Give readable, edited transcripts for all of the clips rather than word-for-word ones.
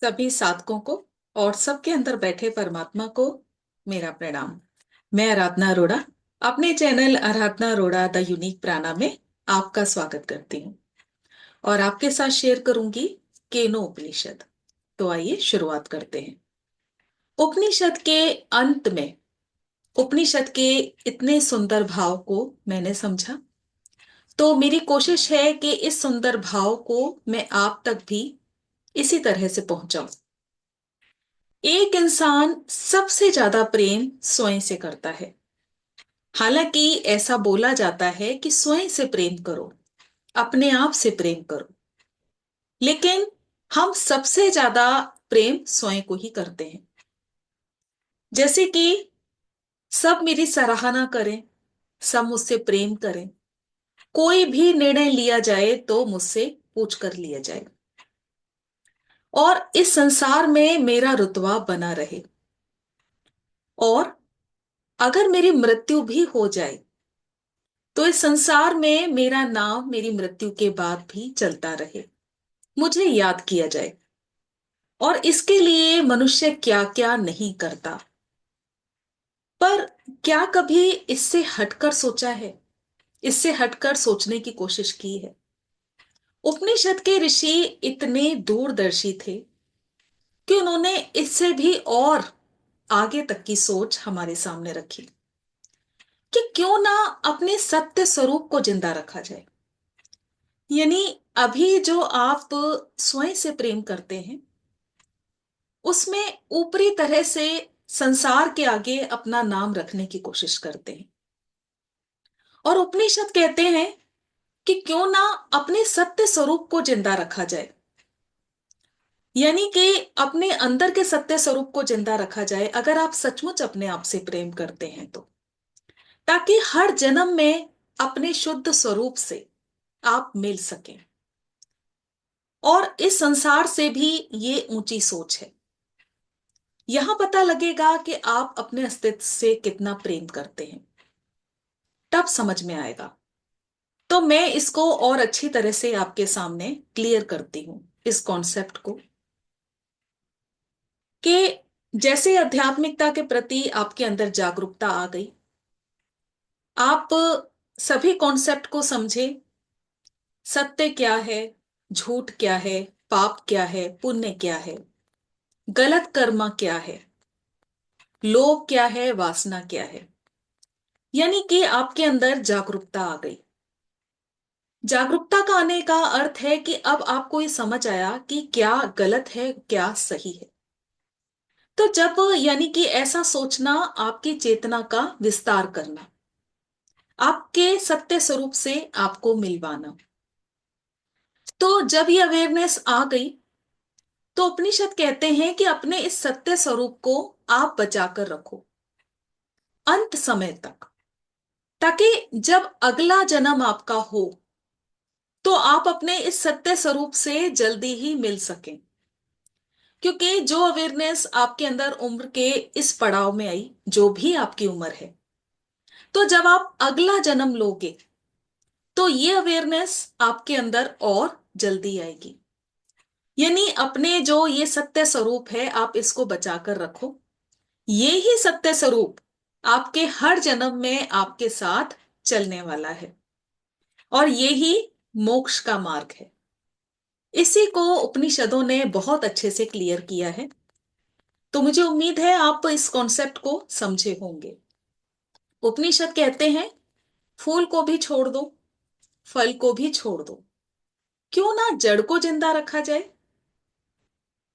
सभी साधकों को और सबके अंदर बैठे परमात्मा को मेरा प्रणाम। मैं आराधना अरोड़ा अपने channel Aradhana Arora the unique प्राणा में आपका स्वागत करती हूँ और आपके साथ शेयर करूंगी केनो उपनिषद। तो आइए शुरुआत करते हैं। उपनिषद के अंत में उपनिषद के इतने सुंदर भाव को मैंने समझा, तो मेरी कोशिश है कि इस सुंदर भाव को मैं आप तक भी इसी तरह से पहुंचाऊं। एक इंसान सबसे ज्यादा प्रेम स्वयं से करता है। हालांकि ऐसा बोला जाता है कि स्वयं से प्रेम करो, अपने आप से प्रेम करो, लेकिन हम सबसे ज्यादा प्रेम स्वयं को ही करते हैं। जैसे कि सब मेरी सराहना करें, सब मुझसे प्रेम करें, कोई भी निर्णय लिया जाए तो मुझसे पूछ कर लिया जाए और इस संसार में मेरा रुतबा बना रहे, और अगर मेरी मृत्यु भी हो जाए तो इस संसार में मेरा नाम मेरी मृत्यु के बाद भी चलता रहे, मुझे याद किया जाए। और इसके लिए मनुष्य क्या क्या नहीं करता, पर क्या कभी इससे हटकर सोचा है, इससे हटकर सोचने की कोशिश की है? उपनिषद के ऋषि इतने दूरदर्शी थे कि उन्होंने इससे भी और आगे तक की सोच हमारे सामने रखी कि क्यों ना अपने सत्य स्वरूप को जिंदा रखा जाए। यानी अभी जो आप स्वयं से प्रेम करते हैं, उसमें ऊपरी तरह से संसार के आगे अपना नाम रखने की कोशिश करते हैं। और उपनिषद कहते हैं कि क्यों ना अपने सत्य स्वरूप को जिंदा रखा जाए, यानी कि अपने अंदर के सत्य स्वरूप को जिंदा रखा जाए अगर आप सचमुच अपने आप से प्रेम करते हैं तो, ताकि हर जन्म में अपने शुद्ध स्वरूप से आप मिल सकें। और इस संसार से भी ये ऊंची सोच है। यहां पता लगेगा कि आप अपने अस्तित्व से कितना प्रेम करते हैं, तब समझ में आएगा। तो मैं इसको और अच्छी तरह से आपके सामने क्लियर करती हूं, इस कॉन्सेप्ट को, कि जैसे आध्यात्मिकता के प्रति आपके अंदर जागरूकता आ गई, आप सभी कॉन्सेप्ट को समझे। सत्य क्या है, झूठ क्या है, पाप क्या है, पुण्य क्या है, गलत कर्म क्या है, लोभ क्या है, वासना क्या है। यानी कि आपके अंदर जागरूकता आ गई। जागरूकता का आने का अर्थ है कि अब आपको ये समझ आया कि क्या गलत है, क्या सही है। तो जब यानी कि ऐसा सोचना, आपकी चेतना का विस्तार करना, आपके सत्य स्वरूप से आपको मिलवाना। तो जब ये अवेयरनेस आ गई, तो उपनिषद कहते हैं कि अपने इस सत्य स्वरूप को आप बचाकर रखो अंत समय तक, ताकि जब अगला जन्म आपका हो तो आप अपने इस सत्य स्वरूप से जल्दी ही मिल सकें। क्योंकि जो अवेयरनेस आपके अंदर उम्र के इस पड़ाव में आई, जो भी आपकी उम्र है, तो जब आप अगला जन्म लोगे तो ये अवेयरनेस आपके अंदर और जल्दी आएगी। यानी अपने जो ये सत्य स्वरूप है, आप इसको बचाकर रखो। ये ही सत्य स्वरूप आपके हर जन्म में आपके साथ चलने वाला है, और ये ही मोक्ष का मार्ग है। इसी को उपनिषदों ने बहुत अच्छे से क्लियर किया है। तो मुझे उम्मीद है आप इस कॉन्सेप्ट को समझे होंगे। उपनिषद कहते हैं, फूल को भी छोड़ दो, फल को भी छोड़ दो, क्यों ना जड़ को जिंदा रखा जाए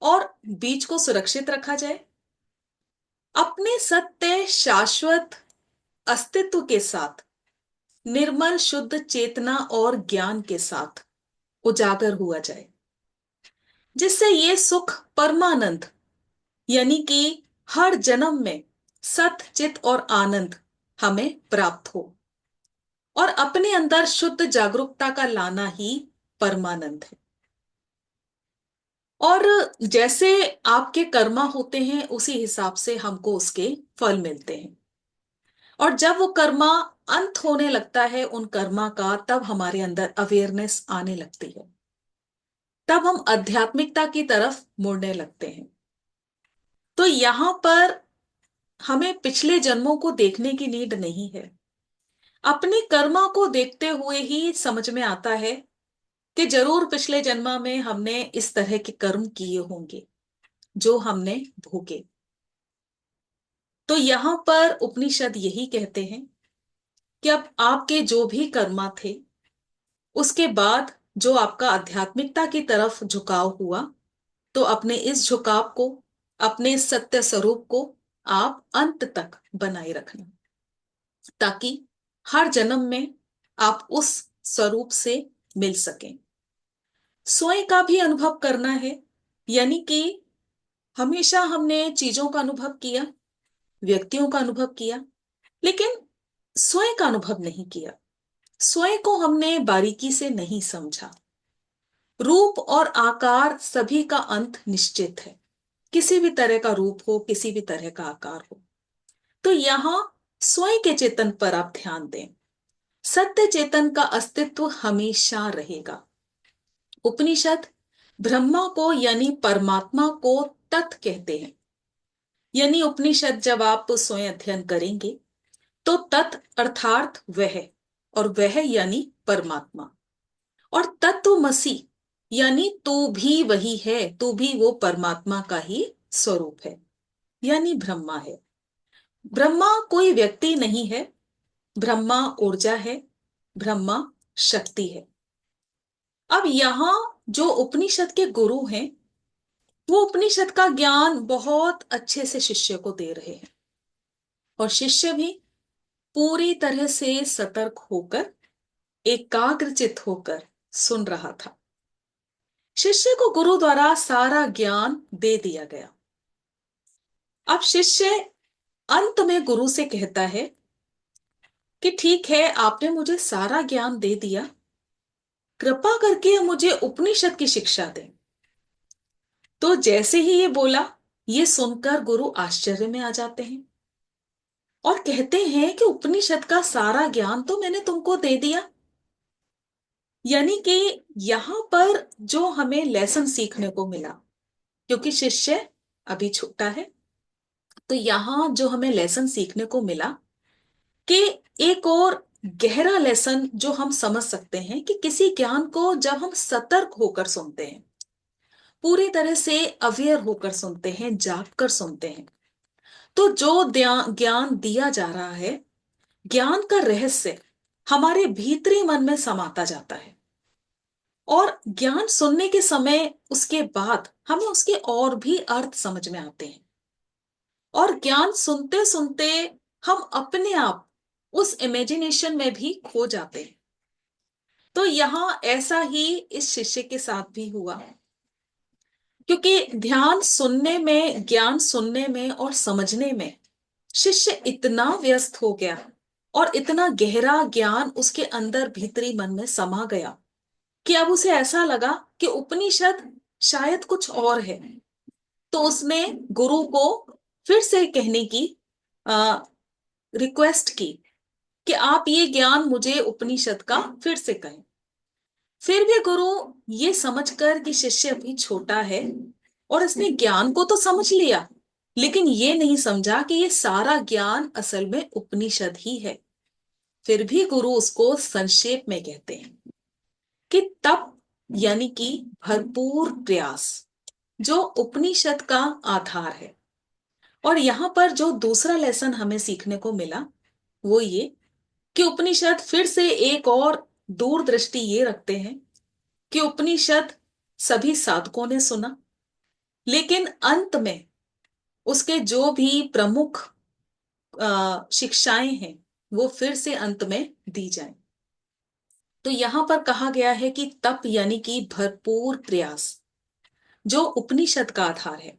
और बीज को सुरक्षित रखा जाए। अपने सत्य शाश्वत अस्तित्व के साथ, निर्मल शुद्ध चेतना और ज्ञान के साथ उजागर हुआ जाए, जिससे ये सुख परमानंद, यानी कि हर जन्म में सत चित और आनंद हमें प्राप्त हो। और अपने अंदर शुद्ध जागरूकता का लाना ही परमानंद है। और जैसे आपके कर्मा होते हैं, उसी हिसाब से हमको उसके फल मिलते हैं। और जब वो कर्मा अंत होने लगता है उन कर्मा का, तब हमारे अंदर अवेयरनेस आने लगती है। तब हम आध्यात्मिकता की तरफ मुड़ने लगते हैं। तो यहां पर हमें पिछले जन्मों को देखने की नीड नहीं है। अपने कर्मा को देखते हुए ही समझ में आता है कि जरूर पिछले जन्म में हमने इस तरह के कर्म किए होंगे जो हमने भोगे। तो यहां पर उपनिषद यही कहते हैं कि अब आपके जो भी कर्मा थे, उसके बाद जो आपका आध्यात्मिकता की तरफ झुकाव हुआ, तो अपने इस झुकाव को, अपने इस सत्य स्वरूप को आप अंत तक बनाए रखना, ताकि हर जन्म में आप उस स्वरूप से मिल सकें। स्वयं का भी अनुभव करना है, यानी कि हमेशा हमने चीजों का अनुभव किया, व्यक्तियों का अनुभव किया, लेकिन स्वयं का अनुभव नहीं किया। स्वयं को हमने बारीकी से नहीं समझा। रूप और आकार सभी का अंत निश्चित है। किसी भी तरह का रूप हो, किसी भी तरह का आकार हो। तो यहां स्वयं के चेतन पर आप ध्यान दें। सत्य चेतन का अस्तित्व हमेशा रहेगा। उपनिषद ब्रह्मा को यानी परमात्मा को तत् कहते हैं। यानी उपनिषद जब आप स्वयं अध्ययन करेंगे तो तत् अर्थात वह, और वह यानी परमात्मा, और तत्वमसि यानी तू भी वही है, तू भी वो परमात्मा का ही स्वरूप है, यानी ब्रह्मा है। ब्रह्मा कोई व्यक्ति नहीं है, ब्रह्मा ऊर्जा है, ब्रह्मा शक्ति है। अब यहां जो उपनिषद के गुरु हैं, वो उपनिषद का ज्ञान बहुत अच्छे से शिष्य को दे रहे हैं, और शिष्य भी पूरी तरह से सतर्क होकर, एकाग्रचित होकर सुन रहा था। शिष्य को गुरु द्वारा सारा ज्ञान दे दिया गया। अब शिष्य अंत में गुरु से कहता है कि ठीक है, आपने मुझे सारा ज्ञान दे दिया, कृपा करके मुझे उपनिषद की शिक्षा दें। तो जैसे ही ये बोला, ये सुनकर गुरु आश्चर्य में आ जाते हैं और कहते हैं कि उपनिषद का सारा ज्ञान तो मैंने तुमको दे दिया। यानी कि यहां पर जो हमें लेसन सीखने को मिला, क्योंकि शिष्य अभी छोटा है, तो यहां जो हमें लेसन सीखने को मिला कि एक और गहरा लेसन जो हम समझ सकते हैं कि किसी ज्ञान को जब हम सतर्क होकर सुनते हैं, पूरी तरह से अवेयर होकर सुनते हैं, जाग कर सुनते हैं, तो जो ज्ञान दिया जा रहा है, ज्ञान का रहस्य हमारे भीतरी मन में समाता जाता है। और ज्ञान सुनने के समय, उसके बाद हमें उसके और भी अर्थ समझ में आते हैं, और ज्ञान सुनते सुनते हम अपने आप उस इमेजिनेशन में भी खो जाते हैं। तो यहां ऐसा ही इस शिष्य के साथ भी हुआ, क्योंकि ध्यान सुनने में, ज्ञान सुनने में और समझने में शिष्य इतना व्यस्त हो गया, और इतना गहरा ज्ञान उसके अंदर भीतरी मन में समा गया कि अब उसे ऐसा लगा कि उपनिषद शायद कुछ और है। तो उसने गुरु को फिर से कहने की रिक्वेस्ट की कि आप ये ज्ञान मुझे उपनिषद का फिर से कहें। फिर भी गुरु ये समझकर कि शिष्य अभी छोटा है और इसने ज्ञान को तो समझ लिया, लेकिन ये नहीं समझा कि ये सारा ज्ञान असल में उपनिषद ही है, फिर भी गुरु उसको संक्षेप में कहते हैं कि तप यानी कि भरपूर प्रयास जो उपनिषद का आधार है। और यहां पर जो दूसरा लेसन हमें सीखने को मिला, वो ये कि उपनिषद फिर से एक और दूरदृष्टि ये रखते हैं कि उपनिषद सभी साधकों ने सुना, लेकिन अंत में उसके जो भी प्रमुख शिक्षाएं हैं, वो फिर से अंत में दी जाएं। तो यहां पर कहा गया है कि तप यानी कि भरपूर प्रयास जो उपनिषद का आधार है।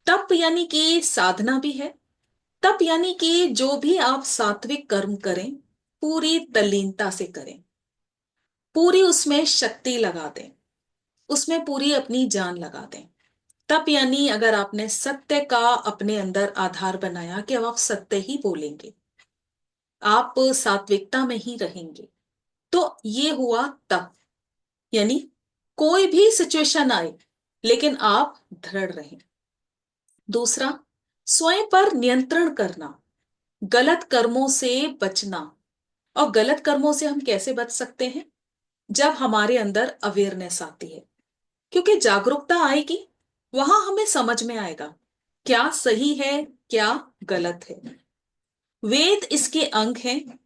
तप यानी कि साधना भी है। तप यानी कि जो भी आप सात्विक कर्म करें, पूरी तल्लीनता से करें, पूरी उसमें शक्ति लगा दें, उसमें पूरी अपनी जान लगा दें। तप यानी अगर आपने सत्य का अपने अंदर आधार बनाया कि अब आप सत्य ही बोलेंगे, आप सात्विकता में ही रहेंगे, तो ये हुआ तप। यानी कोई भी सिचुएशन आए लेकिन आप दृढ़ रहें। दूसरा, स्वयं पर नियंत्रण करना, गलत कर्मों से बचना। और गलत कर्मों से हम कैसे बच सकते हैं? जब हमारे अंदर अवेयरनेस आती है, क्योंकि जागरूकता आएगी, वहां हमें समझ में आएगा क्या सही है, क्या गलत है। वेद इसके अंग हैं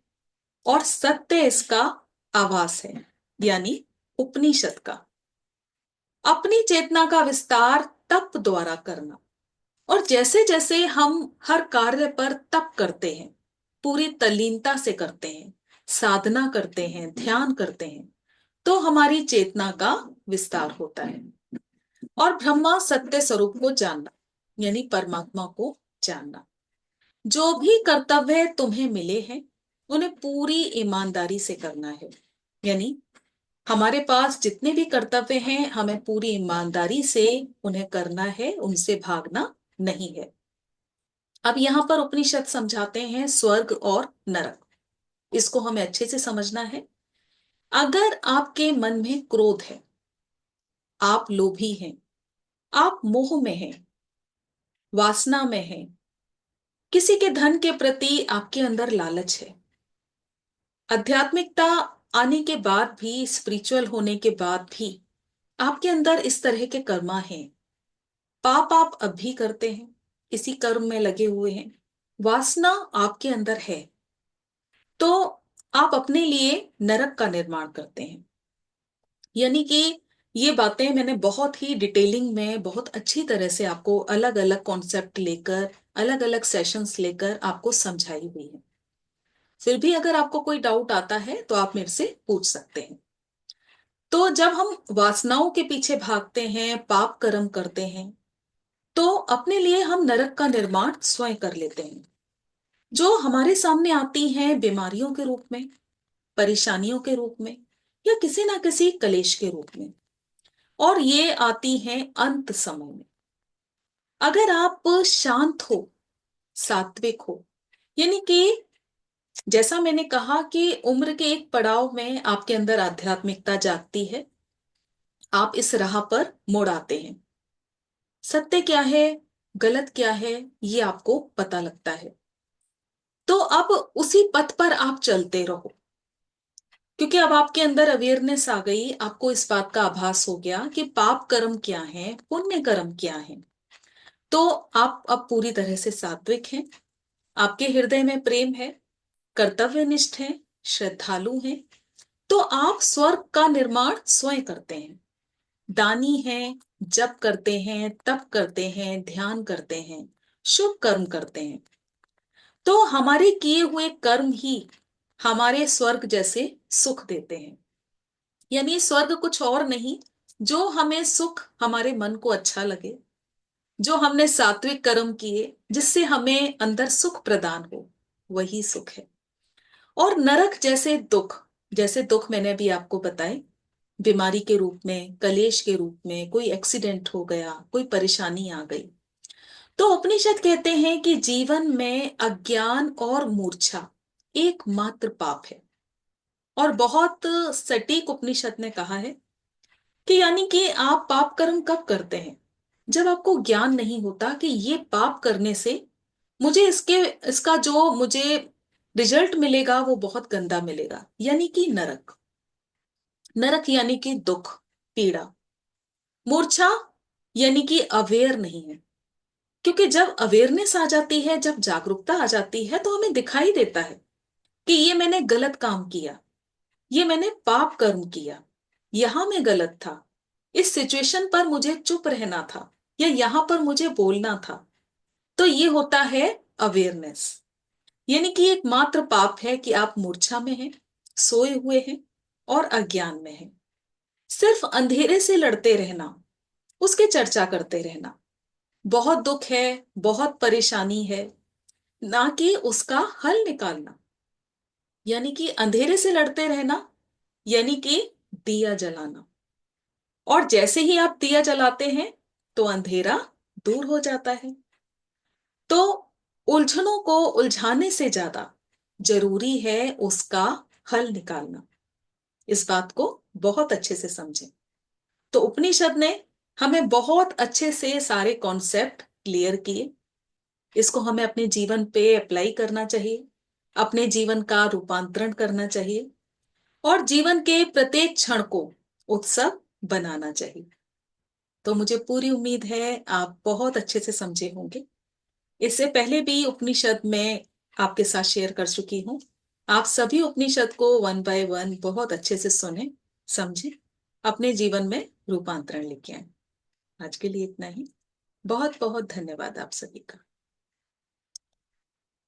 और सत्य इसका आभास है, यानी उपनिषद का। अपनी चेतना का विस्तार तप द्वारा करना। और जैसे जैसे हम हर कार्य पर तप करते हैं, पूरी तल्लीनता से करते हैं, साधना करते हैं, ध्यान करते हैं, तो हमारी चेतना का विस्तार होता है। और ब्रह्मा सत्य स्वरूप को जानना, यानी परमात्मा को जानना। जो भी कर्तव्य तुम्हें मिले हैं उन्हें पूरी ईमानदारी से करना है। यानी हमारे पास जितने भी कर्तव्य हैं हमें पूरी ईमानदारी से उन्हें करना है, उनसे भागना नहीं है। अब यहां पर उपनिषद समझाते हैं स्वर्ग और नरक। इसको हमें अच्छे से समझना है। अगर आपके मन में क्रोध है, आप लोभी हैं, आप मोह में हैं, वासना में हैं, किसी के धन के प्रति आपके अंदर लालच है, आध्यात्मिकता आने के बाद भी, स्पिरिचुअल होने के बाद भी आपके अंदर इस तरह के कर्मा हैं, पाप आप अब भी करते हैं, इसी कर्म में लगे हुए हैं, वासना आपके अंदर है, तो आप अपने लिए नरक का निर्माण करते हैं। यानी कि ये बातें मैंने बहुत ही डिटेलिंग में, बहुत अच्छी तरह से आपको अलग अलग कॉन्सेप्ट लेकर, अलग अलग सेशंस लेकर आपको समझाई हुई है। फिर भी अगर आपको कोई डाउट आता है तो आप मेरे से पूछ सकते हैं। तो जब हम वासनाओं के पीछे भागते हैं, पाप कर्म करते हैं, तो अपने लिए हम नरक का निर्माण स्वयं कर लेते हैं। जो हमारे सामने आती हैं बीमारियों के रूप में, परेशानियों के रूप में, या किसी ना किसी कलेश के रूप में, और ये आती हैं अंत समय में। अगर आप शांत हो, सात्विक हो, यानी कि जैसा मैंने कहा कि उम्र के एक पड़ाव में आपके अंदर आध्यात्मिकता जागती है, आप इस राह पर मुड़ आते हैं, सत्य क्या है, गलत क्या है, ये आपको पता लगता है। तो अब उसी पथ पर आप चलते रहो, क्योंकि अब आपके अंदर अवेयरनेस आ गई, आपको इस बात का आभास हो गया कि पाप कर्म क्या है, पुण्य कर्म क्या है। तो आप अब पूरी तरह से सात्विक हैं, आपके हृदय में प्रेम है, कर्तव्यनिष्ठ हैं, श्रद्धालु हैं, तो आप स्वर्ग का निर्माण स्वयं करते हैं। दानी हैं, जप करते हैं, तप करते हैं, ध्यान करते हैं, शुभ कर्म करते हैं। तो हमारे किए हुए कर्म ही हमारे स्वर्ग जैसे सुख देते हैं। यानी स्वर्ग कुछ और नहीं, जो हमें सुख, हमारे मन को अच्छा लगे, जो हमने सात्विक कर्म किए जिससे हमें अंदर सुख प्रदान हो, वही सुख है। और नरक जैसे दुख, जैसे दुख मैंने अभी आपको बताए, बीमारी के रूप में, कलेश के रूप में, कोई एक्सीडेंट हो गया, कोई परेशानी आ गई, तो उपनिषद कहते हैं कि जीवन में अज्ञान और मूर्छा एकमात्र पाप है। और बहुत सटीक उपनिषद ने कहा है कि यानी कि आप पाप कर्म कब करते हैं? जब आपको ज्ञान नहीं होता कि ये पाप करने से मुझे इसका जो मुझे रिजल्ट मिलेगा वो बहुत गंदा मिलेगा, यानी कि नरक। नरक यानी कि दुख, पीड़ा। मूर्छा यानी कि अवेयर नहीं है, क्योंकि जब अवेयरनेस आ जाती है, जब जागरूकता आ जाती है, तो हमें दिखाई देता है कि ये मैंने गलत काम किया, ये मैंने पाप कर्म किया, यहां मैं गलत था, इस सिचुएशन पर मुझे चुप रहना था, या यहां पर मुझे बोलना था। तो ये होता है अवेयरनेस। यानी कि एकमात्र पाप है कि आप मूर्छा में हैं, सोए हुए हैं और अज्ञान में हैं। सिर्फ अंधेरे से लड़ते रहना, उसकी चर्चा करते रहना, बहुत दुख है, बहुत परेशानी है, ना कि उसका हल निकालना। यानी कि अंधेरे से लड़ते रहना, यानी कि दिया जलाना। और जैसे ही आप दिया जलाते हैं तो अंधेरा दूर हो जाता है। तो उलझनों को उलझाने से ज्यादा जरूरी है उसका हल निकालना। इस बात को बहुत अच्छे से समझें। तो उपनिषद ने हमें बहुत अच्छे से सारे कॉन्सेप्ट क्लियर किए। इसको हमें अपने जीवन पे अप्लाई करना चाहिए, अपने जीवन का रूपांतरण करना चाहिए और जीवन के प्रत्येक क्षण को उत्सव बनाना चाहिए। तो मुझे पूरी उम्मीद है आप बहुत अच्छे से समझे होंगे। इससे पहले भी उपनिषद में आपके साथ शेयर कर चुकी हूँ। आप सभी उपनिषद को वन बाय वन बहुत अच्छे से सुने, समझे, अपने जीवन में रूपांतरण लेके आए। आज के लिए इतना ही। बहुत बहुत धन्यवाद आप सभी का।